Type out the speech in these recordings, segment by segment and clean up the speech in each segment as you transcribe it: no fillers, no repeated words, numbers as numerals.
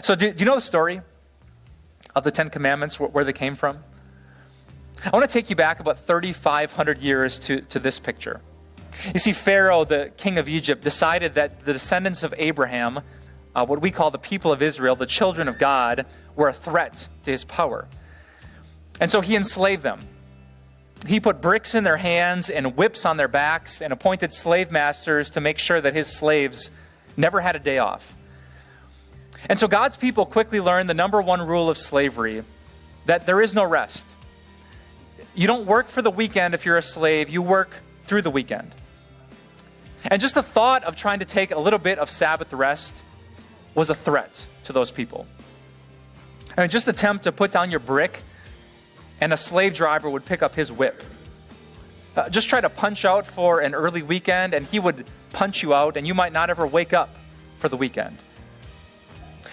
So do you know the story of the Ten Commandments, where they came from? I want to take you back about 3,500 years to this picture. You see, Pharaoh, the king of Egypt, decided that the descendants of Abraham, what we call the people of Israel, the children of God, were a threat to his power. And so he enslaved them. He put bricks in their hands and whips on their backs and appointed slave masters to make sure that his slaves never had a day off. And so God's people quickly learned the number one rule of slavery, that there is no rest. You don't work for the weekend if you're a slave, you work through the weekend. And just the thought of trying to take a little bit of Sabbath rest was a threat to those people. I mean, just attempt to put down your brick and a slave driver would pick up his whip. Just try to punch out for an early weekend and he would punch you out and you might not ever wake up for the weekend.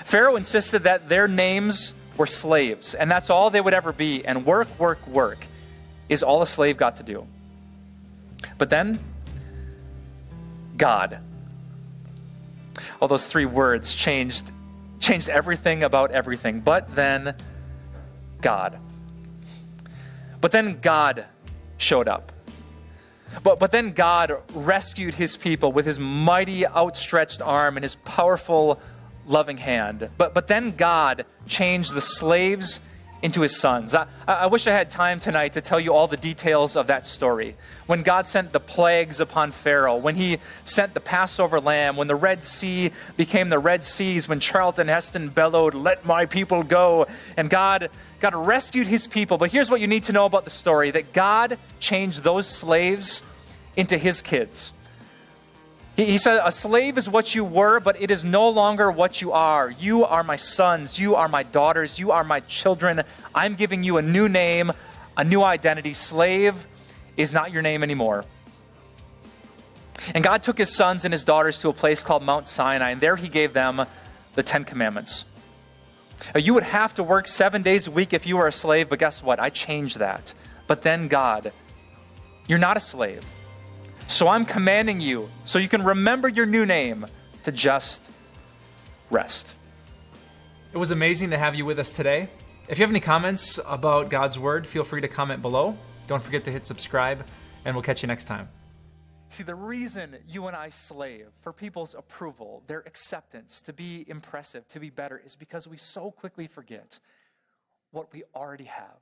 Pharaoh insisted that their names were slaves and that's all they would ever be, and work is all a slave got to do. But then, God. All those three words changed everything about everything. But then, God. But then God showed up. But then God rescued his people with his mighty outstretched arm and his powerful loving hand. But then God changed the slaves into his sons. I wish I had time tonight to tell you all the details of that story. When God sent the plagues upon Pharaoh, when he sent the Passover lamb, when the Red Sea became the Red Seas, when Charlton Heston bellowed, "Let my people go," and God rescued his people. But here's what you need to know about the story, that God changed those slaves into his kids. He said, a slave is what you were, but it is no longer what you are. You are my sons. You are my daughters. You are my children. I'm giving you a new name, a new identity. Slave is not your name anymore. And God took his sons and his daughters to a place called Mount Sinai, and there he gave them the Ten Commandments. You would have to work 7 days a week if you were a slave, but guess what? I changed that. But then God, you're not a slave. So I'm commanding you, so you can remember your new name, to just rest. It was amazing to have you with us today. If you have any comments about God's Word, feel free to comment below. Don't forget to hit subscribe, and we'll catch you next time. See, the reason you and I slave for people's approval, their acceptance, to be impressive, to be better, is because we so quickly forget what we already have.